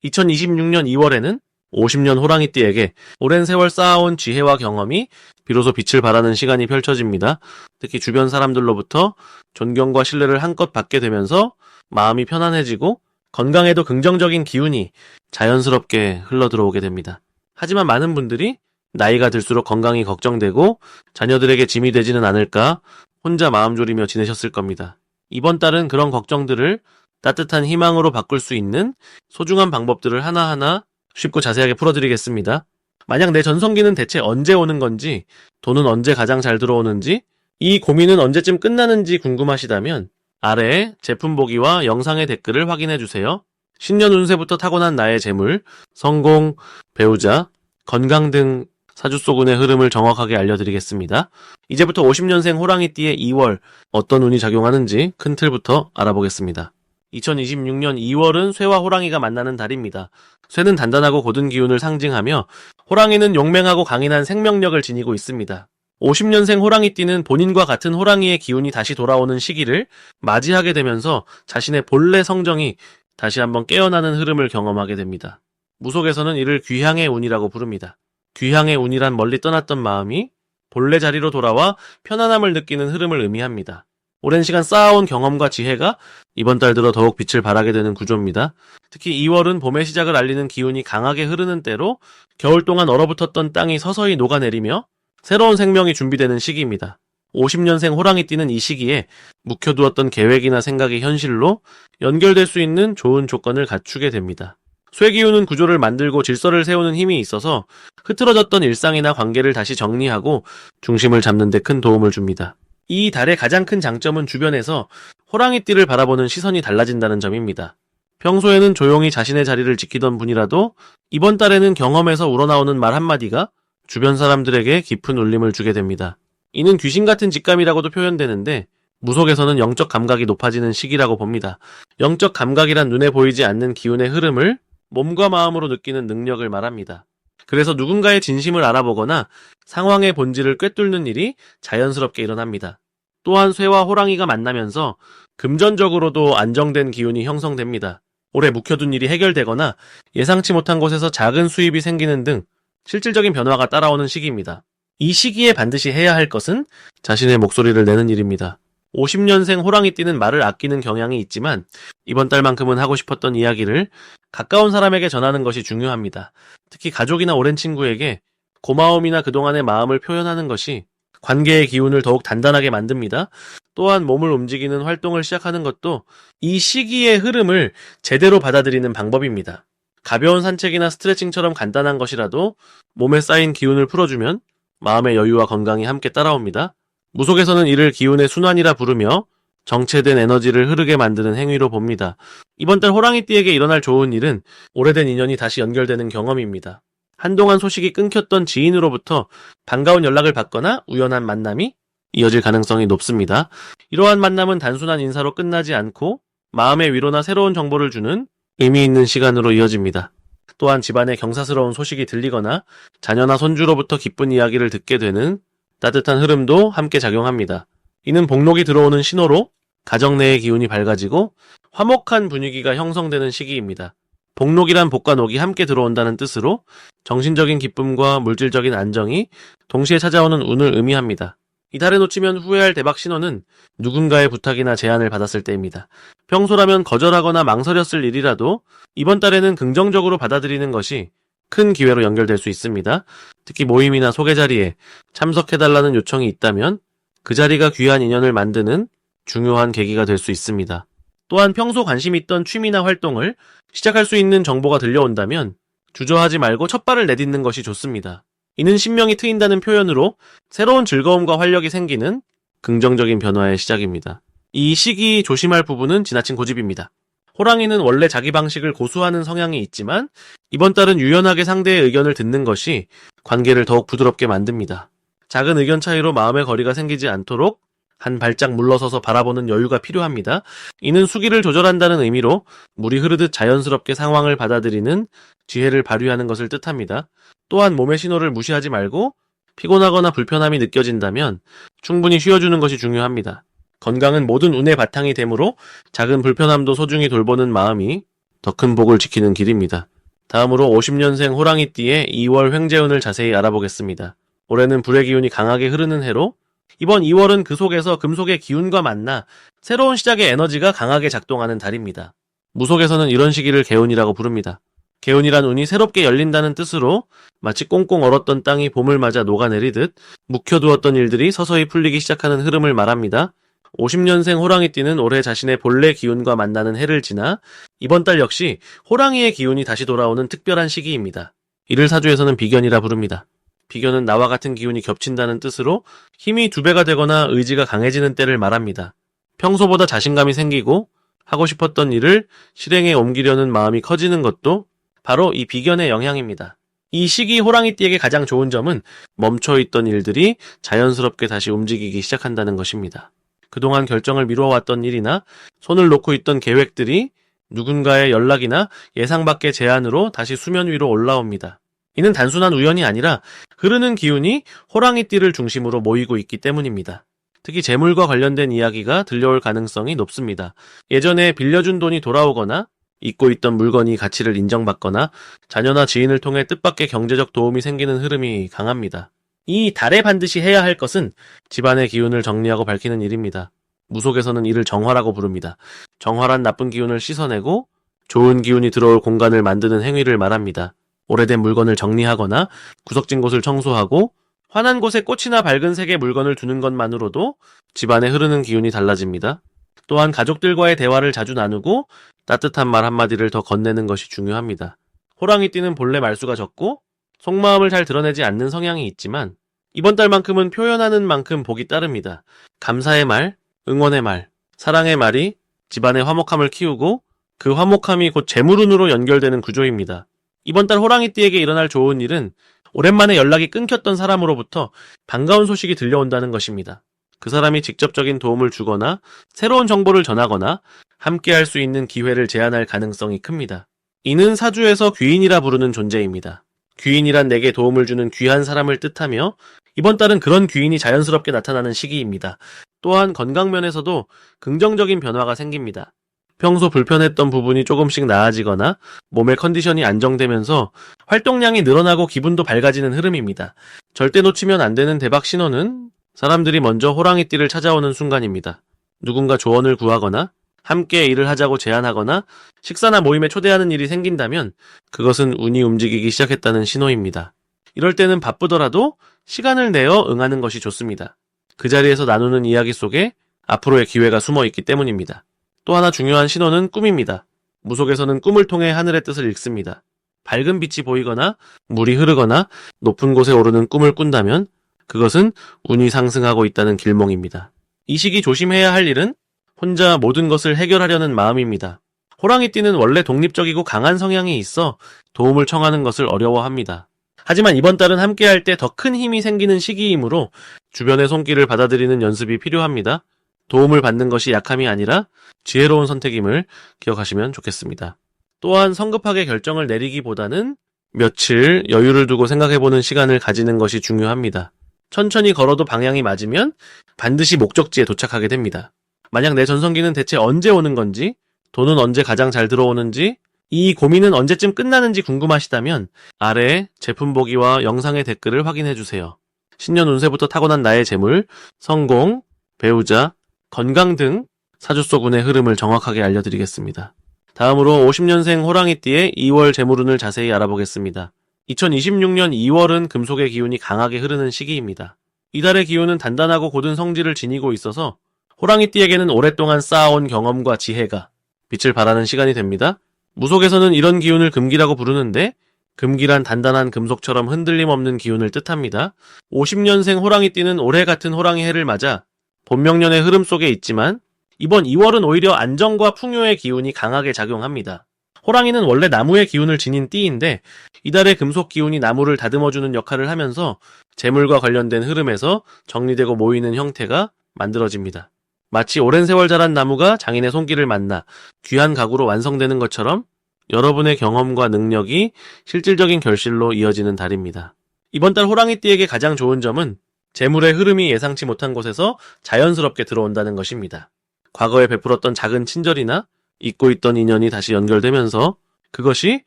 2026년 2월에는 50년 호랑이띠에게 오랜 세월 쌓아온 지혜와 경험이 비로소 빛을 발하는 시간이 펼쳐집니다. 특히 주변 사람들로부터 존경과 신뢰를 한껏 받게 되면서 마음이 편안해지고 건강에도 긍정적인 기운이 자연스럽게 흘러들어오게 됩니다. 하지만 많은 분들이 나이가 들수록 건강이 걱정되고 자녀들에게 짐이 되지는 않을까 혼자 마음 졸이며 지내셨을 겁니다. 이번 달은 그런 걱정들을 따뜻한 희망으로 바꿀 수 있는 소중한 방법들을 하나하나 쉽고 자세하게 풀어드리겠습니다. 만약 내 전성기는 대체 언제 오는 건지, 돈은 언제 가장 잘 들어오는지, 이 고민은 언제쯤 끝나는지 궁금하시다면 아래에 제품 보기와 영상의 댓글을 확인해주세요. 신년 운세부터 타고난 나의 재물, 성공, 배우자, 건강 등 사주소군의 흐름을 정확하게 알려드리겠습니다. 이제부터 50년생 호랑이띠의 2월 어떤 운이 작용하는지 큰 틀부터 알아보겠습니다. 2026년 2월은 쇠와 호랑이가 만나는 달입니다. 쇠는 단단하고 고든 기운을 상징하며 호랑이는 용맹하고 강인한 생명력을 지니고 있습니다. 50년생 호랑이띠는 본인과 같은 호랑이의 기운이 다시 돌아오는 시기를 맞이하게 되면서 자신의 본래 성정이 다시 한번 깨어나는 흐름을 경험하게 됩니다. 무속에서는 이를 귀향의 운이라고 부릅니다. 귀향의 운이란 멀리 떠났던 마음이 본래 자리로 돌아와 편안함을 느끼는 흐름을 의미합니다. 오랜 시간 쌓아온 경험과 지혜가 이번 달 들어 더욱 빛을 발하게 되는 구조입니다. 특히 2월은 봄의 시작을 알리는 기운이 강하게 흐르는 때로 겨울 동안 얼어붙었던 땅이 서서히 녹아내리며 새로운 생명이 준비되는 시기입니다. 50년생 호랑이띠는 이 시기에 묵혀두었던 계획이나 생각이 현실로 연결될 수 있는 좋은 조건을 갖추게 됩니다. 쇠기운은 구조를 만들고 질서를 세우는 힘이 있어서 흐트러졌던 일상이나 관계를 다시 정리하고 중심을 잡는 데 큰 도움을 줍니다. 이 달의 가장 큰 장점은 주변에서 호랑이띠를 바라보는 시선이 달라진다는 점입니다. 평소에는 조용히 자신의 자리를 지키던 분이라도 이번 달에는 경험에서 우러나오는 말 한마디가 주변 사람들에게 깊은 울림을 주게 됩니다. 이는 귀신 같은 직감이라고도 표현되는데 무속에서는 영적 감각이 높아지는 시기라고 봅니다. 영적 감각이란 눈에 보이지 않는 기운의 흐름을 몸과 마음으로 느끼는 능력을 말합니다. 그래서 누군가의 진심을 알아보거나 상황의 본질을 꿰뚫는 일이 자연스럽게 일어납니다. 또한 쇠와 호랑이가 만나면서 금전적으로도 안정된 기운이 형성됩니다. 오래 묵혀둔 일이 해결되거나 예상치 못한 곳에서 작은 수입이 생기는 등 실질적인 변화가 따라오는 시기입니다. 이 시기에 반드시 해야 할 것은 자신의 목소리를 내는 일입니다. 50년생 호랑이띠는 말을 아끼는 경향이 있지만 이번 달만큼은 하고 싶었던 이야기를 가까운 사람에게 전하는 것이 중요합니다. 특히 가족이나 오랜 친구에게 고마움이나 그동안의 마음을 표현하는 것이 관계의 기운을 더욱 단단하게 만듭니다. 또한 몸을 움직이는 활동을 시작하는 것도 이 시기의 흐름을 제대로 받아들이는 방법입니다. 가벼운 산책이나 스트레칭처럼 간단한 것이라도 몸에 쌓인 기운을 풀어주면 마음의 여유와 건강이 함께 따라옵니다. 무속에서는 이를 기운의 순환이라 부르며 정체된 에너지를 흐르게 만드는 행위로 봅니다. 이번 달 호랑이띠에게 일어날 좋은 일은 오래된 인연이 다시 연결되는 경험입니다. 한동안 소식이 끊겼던 지인으로부터 반가운 연락을 받거나 우연한 만남이 이어질 가능성이 높습니다. 이러한 만남은 단순한 인사로 끝나지 않고 마음의 위로나 새로운 정보를 주는 의미 있는 시간으로 이어집니다. 또한 집안에 경사스러운 소식이 들리거나 자녀나 손주로부터 기쁜 이야기를 듣게 되는 따뜻한 흐름도 함께 작용합니다. 이는 복록이 들어오는 신호로 가정 내의 기운이 밝아지고 화목한 분위기가 형성되는 시기입니다. 복록이란 복과 녹이 함께 들어온다는 뜻으로 정신적인 기쁨과 물질적인 안정이 동시에 찾아오는 운을 의미합니다. 이 달에 놓치면 후회할 대박 신호는 누군가의 부탁이나 제안을 받았을 때입니다. 평소라면 거절하거나 망설였을 일이라도 이번 달에는 긍정적으로 받아들이는 것이 큰 기회로 연결될 수 있습니다. 특히 모임이나 소개 자리에 참석해달라는 요청이 있다면 그 자리가 귀한 인연을 만드는 중요한 계기가 될 수 있습니다. 또한 평소 관심 있던 취미나 활동을 시작할 수 있는 정보가 들려온다면 주저하지 말고 첫 발을 내딛는 것이 좋습니다. 이는 신명이 트인다는 표현으로 새로운 즐거움과 활력이 생기는 긍정적인 변화의 시작입니다. 이 시기 조심할 부분은 지나친 고집입니다. 호랑이는 원래 자기 방식을 고수하는 성향이 있지만 이번 달은 유연하게 상대의 의견을 듣는 것이 관계를 더욱 부드럽게 만듭니다. 작은 의견 차이로 마음의 거리가 생기지 않도록 한 발짝 물러서서 바라보는 여유가 필요합니다. 이는 수기를 조절한다는 의미로 물이 흐르듯 자연스럽게 상황을 받아들이는 지혜를 발휘하는 것을 뜻합니다. 또한 몸의 신호를 무시하지 말고 피곤하거나 불편함이 느껴진다면 충분히 쉬어주는 것이 중요합니다. 건강은 모든 운의 바탕이 되므로 작은 불편함도 소중히 돌보는 마음이 더 큰 복을 지키는 길입니다. 다음으로 50년생 호랑이띠의 2월 횡재운을 자세히 알아보겠습니다. 올해는 불의 기운이 강하게 흐르는 해로 이번 2월은 그 속에서 금속의 기운과 만나 새로운 시작의 에너지가 강하게 작동하는 달입니다. 무속에서는 이런 시기를 개운이라고 부릅니다. 개운이란 운이 새롭게 열린다는 뜻으로 마치 꽁꽁 얼었던 땅이 봄을 맞아 녹아내리듯 묵혀두었던 일들이 서서히 풀리기 시작하는 흐름을 말합니다. 50년생 호랑이띠는 올해 자신의 본래 기운과 만나는 해를 지나 이번 달 역시 호랑이의 기운이 다시 돌아오는 특별한 시기입니다. 이를 사주에서는 비견이라 부릅니다. 비견은 나와 같은 기운이 겹친다는 뜻으로 힘이 2배가 되거나 의지가 강해지는 때를 말합니다. 평소보다 자신감이 생기고 하고 싶었던 일을 실행에 옮기려는 마음이 커지는 것도 바로 이 비견의 영향입니다. 이 시기 호랑이띠에게 가장 좋은 점은 멈춰있던 일들이 자연스럽게 다시 움직이기 시작한다는 것입니다. 그동안 결정을 미뤄왔던 일이나 손을 놓고 있던 계획들이 누군가의 연락이나 예상 밖의 제안으로 다시 수면 위로 올라옵니다. 이는 단순한 우연이 아니라 흐르는 기운이 호랑이띠를 중심으로 모이고 있기 때문입니다. 특히 재물과 관련된 이야기가 들려올 가능성이 높습니다. 예전에 빌려준 돈이 돌아오거나 잊고 있던 물건이 가치를 인정받거나 자녀나 지인을 통해 뜻밖의 경제적 도움이 생기는 흐름이 강합니다. 이 달에 반드시 해야 할 것은 집안의 기운을 정리하고 밝히는 일입니다. 무속에서는 이를 정화라고 부릅니다. 정화란 나쁜 기운을 씻어내고 좋은 기운이 들어올 공간을 만드는 행위를 말합니다. 오래된 물건을 정리하거나 구석진 곳을 청소하고 환한 곳에 꽃이나 밝은 색의 물건을 두는 것만으로도 집안에 흐르는 기운이 달라집니다. 또한 가족들과의 대화를 자주 나누고 따뜻한 말 한마디를 더 건네는 것이 중요합니다. 호랑이띠는 본래 말수가 적고 속마음을 잘 드러내지 않는 성향이 있지만 이번 달만큼은 표현하는 만큼 복이 따릅니다. 감사의 말, 응원의 말, 사랑의 말이 집안의 화목함을 키우고 그 화목함이 곧 재물운으로 연결되는 구조입니다. 이번 달 호랑이띠에게 일어날 좋은 일은 오랜만에 연락이 끊겼던 사람으로부터 반가운 소식이 들려온다는 것입니다. 그 사람이 직접적인 도움을 주거나 새로운 정보를 전하거나 함께 할 수 있는 기회를 제안할 가능성이 큽니다. 이는 사주에서 귀인이라 부르는 존재입니다. 귀인이란 내게 도움을 주는 귀한 사람을 뜻하며 이번 달은 그런 귀인이 자연스럽게 나타나는 시기입니다. 또한 건강면에서도 긍정적인 변화가 생깁니다. 평소 불편했던 부분이 조금씩 나아지거나 몸의 컨디션이 안정되면서 활동량이 늘어나고 기분도 밝아지는 흐름입니다. 절대 놓치면 안 되는 대박 신호는 사람들이 먼저 호랑이띠를 찾아오는 순간입니다. 누군가 조언을 구하거나 함께 일을 하자고 제안하거나 식사나 모임에 초대하는 일이 생긴다면 그것은 운이 움직이기 시작했다는 신호입니다. 이럴 때는 바쁘더라도 시간을 내어 응하는 것이 좋습니다. 그 자리에서 나누는 이야기 속에 앞으로의 기회가 숨어 있기 때문입니다. 또 하나 중요한 신호는 꿈입니다. 무속에서는 꿈을 통해 하늘의 뜻을 읽습니다. 밝은 빛이 보이거나 물이 흐르거나 높은 곳에 오르는 꿈을 꾼다면 그것은 운이 상승하고 있다는 길몽입니다. 이 시기 조심해야 할 일은 혼자 모든 것을 해결하려는 마음입니다. 호랑이띠는 원래 독립적이고 강한 성향이 있어 도움을 청하는 것을 어려워합니다. 하지만 이번 달은 함께할 때 더 큰 힘이 생기는 시기이므로 주변의 손길을 받아들이는 연습이 필요합니다. 도움을 받는 것이 약함이 아니라 지혜로운 선택임을 기억하시면 좋겠습니다. 또한 성급하게 결정을 내리기보다는 며칠 여유를 두고 생각해보는 시간을 가지는 것이 중요합니다. 천천히 걸어도 방향이 맞으면 반드시 목적지에 도착하게 됩니다. 만약 내 전성기는 대체 언제 오는 건지, 돈은 언제 가장 잘 들어오는지, 이 고민은 언제쯤 끝나는지 궁금하시다면 아래에 제품 보기와 영상의 댓글을 확인해주세요. 신년 운세부터 타고난 나의 재물, 성공, 배우자, 건강 등 사주 속 운의 흐름을 정확하게 알려드리겠습니다. 다음으로 50년생 호랑이띠의 2월 재물운을 자세히 알아보겠습니다. 2026년 2월은 금속의 기운이 강하게 흐르는 시기입니다. 이달의 기운은 단단하고 곧은 성질을 지니고 있어서 호랑이띠에게는 오랫동안 쌓아온 경험과 지혜가 빛을 발하는 시간이 됩니다. 무속에서는 이런 기운을 금기라고 부르는데 금기란 단단한 금속처럼 흔들림 없는 기운을 뜻합니다. 50년생 호랑이띠는 올해 같은 호랑이 해를 맞아 본명년의 흐름 속에 있지만 이번 2월은 오히려 안정과 풍요의 기운이 강하게 작용합니다. 호랑이는 원래 나무의 기운을 지닌 띠인데 이달의 금속 기운이 나무를 다듬어주는 역할을 하면서 재물과 관련된 흐름에서 정리되고 모이는 형태가 만들어집니다. 마치 오랜 세월 자란 나무가 장인의 손길을 만나 귀한 가구로 완성되는 것처럼 여러분의 경험과 능력이 실질적인 결실로 이어지는 달입니다. 이번 달 호랑이띠에게 가장 좋은 점은 재물의 흐름이 예상치 못한 곳에서 자연스럽게 들어온다는 것입니다. 과거에 베풀었던 작은 친절이나 잊고 있던 인연이 다시 연결되면서 그것이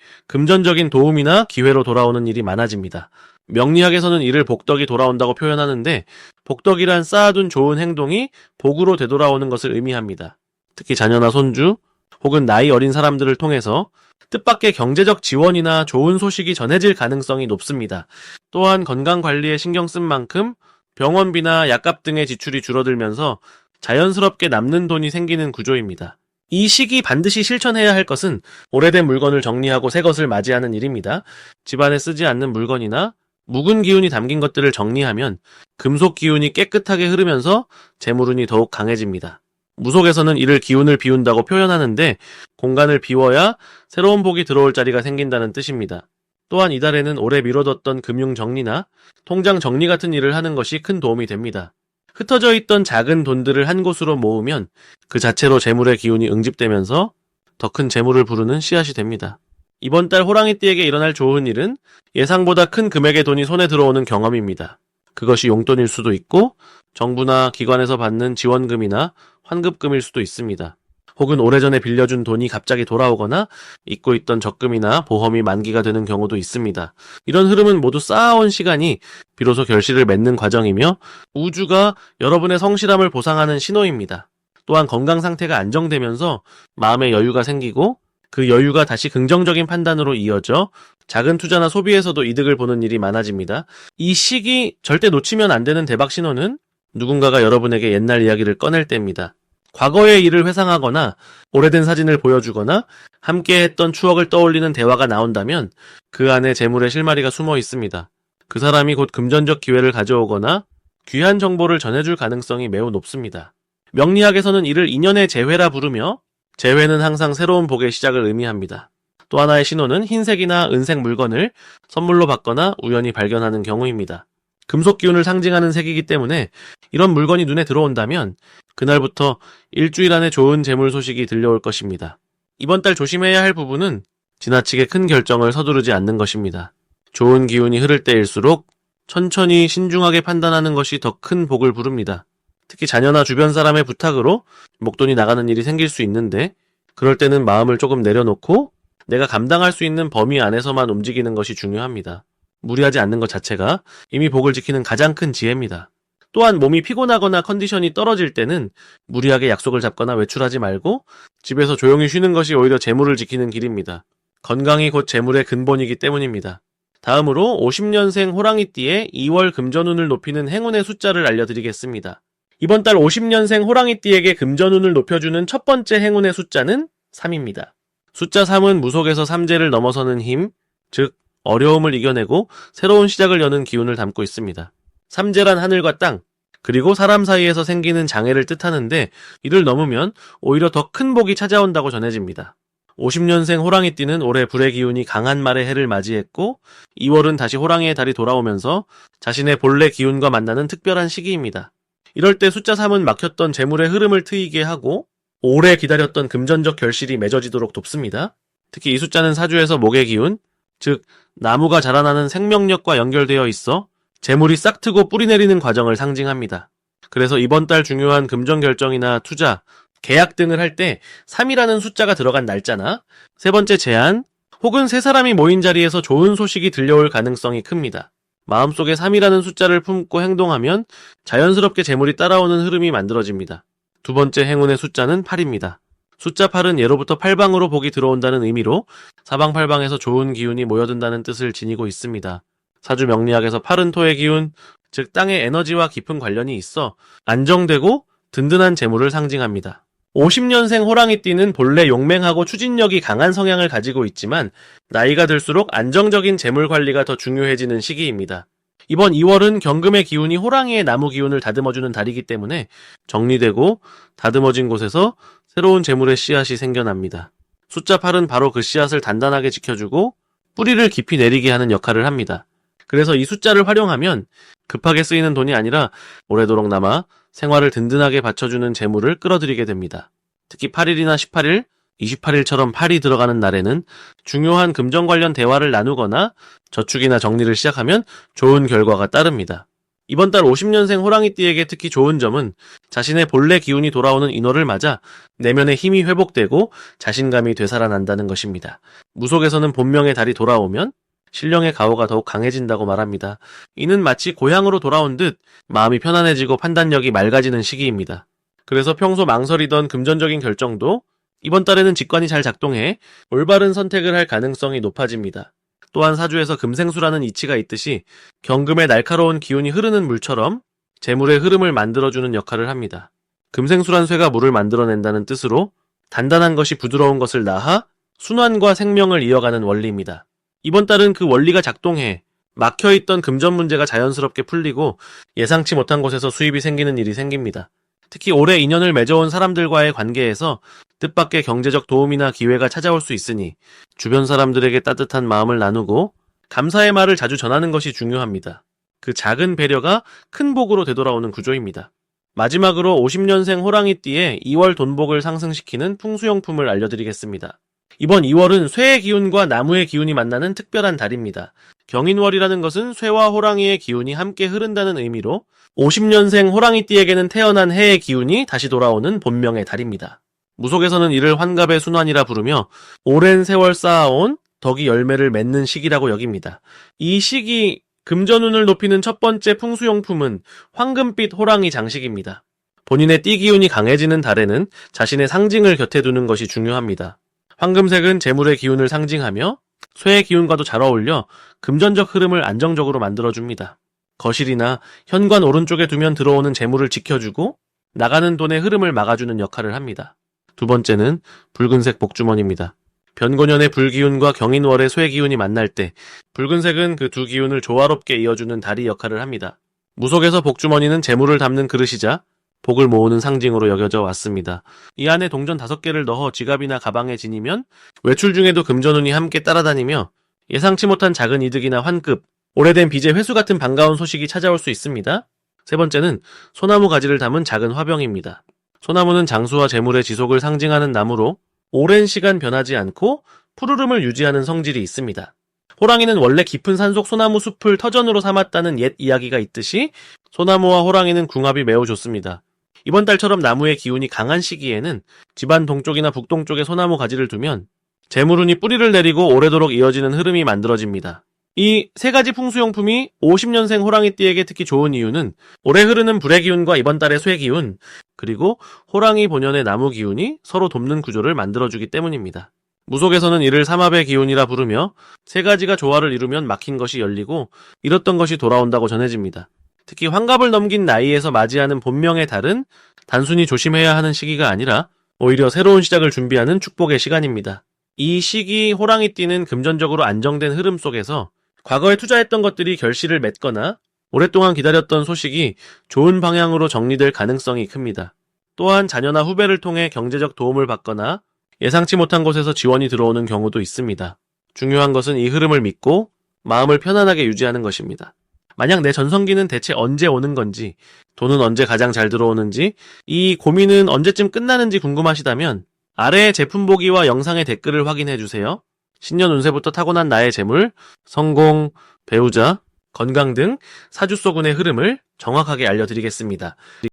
금전적인 도움이나 기회로 돌아오는 일이 많아집니다. 명리학에서는 이를 복덕이 돌아온다고 표현하는데 복덕이란 쌓아둔 좋은 행동이 복으로 되돌아오는 것을 의미합니다. 특히 자녀나 손주 혹은 나이 어린 사람들을 통해서 뜻밖의 경제적 지원이나 좋은 소식이 전해질 가능성이 높습니다. 또한 건강관리에 신경 쓴 만큼 병원비나 약값 등의 지출이 줄어들면서 자연스럽게 남는 돈이 생기는 구조입니다. 이 시기 반드시 실천해야 할 것은 오래된 물건을 정리하고 새 것을 맞이하는 일입니다. 집안에 쓰지 않는 물건이나 묵은 기운이 담긴 것들을 정리하면 금속 기운이 깨끗하게 흐르면서 재물운이 더욱 강해집니다. 무속에서는 이를 기운을 비운다고 표현하는데 공간을 비워야 새로운 복이 들어올 자리가 생긴다는 뜻입니다. 또한 이달에는 오래 미뤄뒀던 금융 정리나 통장 정리 같은 일을 하는 것이 큰 도움이 됩니다. 흩어져 있던 작은 돈들을 한 곳으로 모으면 그 자체로 재물의 기운이 응집되면서 더 큰 재물을 부르는 씨앗이 됩니다. 이번 달 호랑이띠에게 일어날 좋은 일은 예상보다 큰 금액의 돈이 손에 들어오는 경험입니다. 그것이 용돈일 수도 있고 정부나 기관에서 받는 지원금이나 환급금일 수도 있습니다. 혹은 오래전에 빌려준 돈이 갑자기 돌아오거나 잊고 있던 적금이나 보험이 만기가 되는 경우도 있습니다. 이런 흐름은 모두 쌓아온 시간이 비로소 결실을 맺는 과정이며 우주가 여러분의 성실함을 보상하는 신호입니다. 또한 건강 상태가 안정되면서 마음의 여유가 생기고 그 여유가 다시 긍정적인 판단으로 이어져 작은 투자나 소비에서도 이득을 보는 일이 많아집니다. 이 시기 절대 놓치면 안 되는 대박 신호는 누군가가 여러분에게 옛날 이야기를 꺼낼 때입니다. 과거의 일을 회상하거나 오래된 사진을 보여주거나 함께 했던 추억을 떠올리는 대화가 나온다면 그 안에 재물의 실마리가 숨어 있습니다. 그 사람이 곧 금전적 기회를 가져오거나 귀한 정보를 전해줄 가능성이 매우 높습니다. 명리학에서는 이를 인연의 재회라 부르며 재회는 항상 새로운 복의 시작을 의미합니다. 또 하나의 신호는 흰색이나 은색 물건을 선물로 받거나 우연히 발견하는 경우입니다. 금속 기운을 상징하는 색이기 때문에 이런 물건이 눈에 들어온다면 그날부터 일주일 안에 좋은 재물 소식이 들려올 것입니다. 이번 달 조심해야 할 부분은 지나치게 큰 결정을 서두르지 않는 것입니다. 좋은 기운이 흐를 때일수록 천천히 신중하게 판단하는 것이 더 큰 복을 부릅니다. 특히 자녀나 주변 사람의 부탁으로 목돈이 나가는 일이 생길 수 있는데 그럴 때는 마음을 조금 내려놓고 내가 감당할 수 있는 범위 안에서만 움직이는 것이 중요합니다. 무리하지 않는 것 자체가 이미 복을 지키는 가장 큰 지혜입니다. 또한 몸이 피곤하거나 컨디션이 떨어질 때는 무리하게 약속을 잡거나 외출하지 말고 집에서 조용히 쉬는 것이 오히려 재물을 지키는 길입니다. 건강이 곧 재물의 근본이기 때문입니다. 다음으로 50년생 호랑이띠의 2월 금전운을 높이는 행운의 숫자를 알려드리겠습니다. 이번 달 50년생 호랑이띠에게 금전운을 높여주는 첫 번째 행운의 숫자는 3입니다. 숫자 3은 무속에서 삼재를 넘어서는 힘, 즉 어려움을 이겨내고 새로운 시작을 여는 기운을 담고 있습니다. 삼재란 하늘과 땅, 그리고 사람 사이에서 생기는 장애를 뜻하는데 이를 넘으면 오히려 더 큰 복이 찾아온다고 전해집니다. 50년생 호랑이띠는 올해 불의 기운이 강한 말의 해를 맞이했고 2월은 다시 호랑이의 달이 돌아오면서 자신의 본래 기운과 만나는 특별한 시기입니다. 이럴 때 숫자 3은 막혔던 재물의 흐름을 트이게 하고 오래 기다렸던 금전적 결실이 맺어지도록 돕습니다. 특히 이 숫자는 사주에서 목의 기운, 즉 나무가 자라나는 생명력과 연결되어 있어 재물이 싹트고 뿌리 내리는 과정을 상징합니다. 그래서 이번 달 중요한 금전 결정이나 투자, 계약 등을 할 때 3이라는 숫자가 들어간 날짜나 세 번째 제안 혹은 세 사람이 모인 자리에서 좋은 소식이 들려올 가능성이 큽니다. 마음속에 3이라는 숫자를 품고 행동하면 자연스럽게 재물이 따라오는 흐름이 만들어집니다. 두 번째 행운의 숫자는 8입니다. 숫자 8은 예로부터 팔방으로 복이 들어온다는 의미로 사방팔방에서 좋은 기운이 모여든다는 뜻을 지니고 있습니다. 사주 명리학에서 8은 토의 기운, 즉 땅의 에너지와 깊은 관련이 있어 안정되고 든든한 재물을 상징합니다. 50년생 호랑이띠는 본래 용맹하고 추진력이 강한 성향을 가지고 있지만 나이가 들수록 안정적인 재물 관리가 더 중요해지는 시기입니다. 이번 2월은 경금의 기운이 호랑이의 나무 기운을 다듬어주는 달이기 때문에 정리되고 다듬어진 곳에서 새로운 재물의 씨앗이 생겨납니다. 숫자 8은 바로 그 씨앗을 단단하게 지켜주고 뿌리를 깊이 내리게 하는 역할을 합니다. 그래서 이 숫자를 활용하면 급하게 쓰이는 돈이 아니라 오래도록 남아 생활을 든든하게 받쳐주는 재물을 끌어들이게 됩니다. 특히 8일이나 18일, 28일처럼 8이 들어가는 날에는 중요한 금전 관련 대화를 나누거나 저축이나 정리를 시작하면 좋은 결과가 따릅니다. 이번 달 50년생 호랑이띠에게 특히 좋은 점은 자신의 본래 기운이 돌아오는 인월을 맞아 내면의 힘이 회복되고 자신감이 되살아난다는 것입니다. 무속에서는 본명의 달이 돌아오면 신령의 가호가 더욱 강해진다고 말합니다. 이는 마치 고향으로 돌아온 듯 마음이 편안해지고 판단력이 맑아지는 시기입니다. 그래서 평소 망설이던 금전적인 결정도 이번 달에는 직관이 잘 작동해 올바른 선택을 할 가능성이 높아집니다. 또한 사주에서 금생수라는 이치가 있듯이 경금의 날카로운 기운이 흐르는 물처럼 재물의 흐름을 만들어주는 역할을 합니다. 금생수란 쇠가 물을 만들어낸다는 뜻으로 단단한 것이 부드러운 것을 낳아 순환과 생명을 이어가는 원리입니다. 이번 달은 그 원리가 작동해 막혀있던 금전 문제가 자연스럽게 풀리고 예상치 못한 곳에서 수입이 생기는 일이 생깁니다. 특히 올해 인연을 맺어온 사람들과의 관계에서 뜻밖의 경제적 도움이나 기회가 찾아올 수 있으니 주변 사람들에게 따뜻한 마음을 나누고 감사의 말을 자주 전하는 것이 중요합니다. 그 작은 배려가 큰 복으로 되돌아오는 구조입니다. 마지막으로 50년생 호랑이띠의 2월 돈복을 상승시키는 풍수용품을 알려드리겠습니다. 이번 2월은 쇠의 기운과 나무의 기운이 만나는 특별한 달입니다. 경인월이라는 것은 쇠와 호랑이의 기운이 함께 흐른다는 의미로 50년생 호랑이띠에게는 태어난 해의 기운이 다시 돌아오는 본명의 달입니다. 무속에서는 이를 환갑의 순환이라 부르며 오랜 세월 쌓아온 덕이 열매를 맺는 시기라고 여깁니다. 이 시기 금전운을 높이는 첫 번째 풍수용품은 황금빛 호랑이 장식입니다. 본인의 띠 기운이 강해지는 달에는 자신의 상징을 곁에 두는 것이 중요합니다. 황금색은 재물의 기운을 상징하며 쇠의 기운과도 잘 어울려 금전적 흐름을 안정적으로 만들어줍니다. 거실이나 현관 오른쪽에 두면 들어오는 재물을 지켜주고 나가는 돈의 흐름을 막아주는 역할을 합니다. 두 번째는 붉은색 복주머니입니다. 변고년의 불기운과 경인월의 쇠기운이 만날 때 붉은색은 그 두 기운을 조화롭게 이어주는 다리 역할을 합니다. 무속에서 복주머니는 재물을 담는 그릇이자 복을 모으는 상징으로 여겨져 왔습니다. 이 안에 동전 5개를 넣어 지갑이나 가방에 지니면 외출 중에도 금전운이 함께 따라다니며 예상치 못한 작은 이득이나 환급, 오래된 빚의 회수 같은 반가운 소식이 찾아올 수 있습니다. 세 번째는 소나무 가지를 담은 작은 화병입니다. 소나무는 장수와 재물의 지속을 상징하는 나무로 오랜 시간 변하지 않고 푸르름을 유지하는 성질이 있습니다. 호랑이는 원래 깊은 산속 소나무 숲을 터전으로 삼았다는 옛 이야기가 있듯이 소나무와 호랑이는 궁합이 매우 좋습니다. 이번 달처럼 나무의 기운이 강한 시기에는 집안 동쪽이나 북동쪽에 소나무 가지를 두면 재물운이 뿌리를 내리고 오래도록 이어지는 흐름이 만들어집니다. 이 세 가지 풍수용품이 50년생 호랑이띠에게 특히 좋은 이유는 올해 흐르는 불의 기운과 이번 달의 쇠 기운, 그리고 호랑이 본연의 나무 기운이 서로 돕는 구조를 만들어주기 때문입니다. 무속에서는 이를 삼합의 기운이라 부르며 세 가지가 조화를 이루면 막힌 것이 열리고 잃었던 것이 돌아온다고 전해집니다. 특히 환갑을 넘긴 나이에서 맞이하는 본명의 달은 단순히 조심해야 하는 시기가 아니라 오히려 새로운 시작을 준비하는 축복의 시간입니다. 이 시기 호랑이띠는 금전적으로 안정된 흐름 속에서 과거에 투자했던 것들이 결실을 맺거나 오랫동안 기다렸던 소식이 좋은 방향으로 정리될 가능성이 큽니다. 또한 자녀나 후배를 통해 경제적 도움을 받거나 예상치 못한 곳에서 지원이 들어오는 경우도 있습니다. 중요한 것은 이 흐름을 믿고 마음을 편안하게 유지하는 것입니다. 만약 내 전성기는 대체 언제 오는 건지, 돈은 언제 가장 잘 들어오는지, 이 고민은 언제쯤 끝나는지 궁금하시다면 아래의 제품 보기와 영상의 댓글을 확인해주세요. 신년 운세부터 타고난 나의 재물, 성공, 배우자, 건강 등 사주 속운의 흐름을 정확하게 알려드리겠습니다.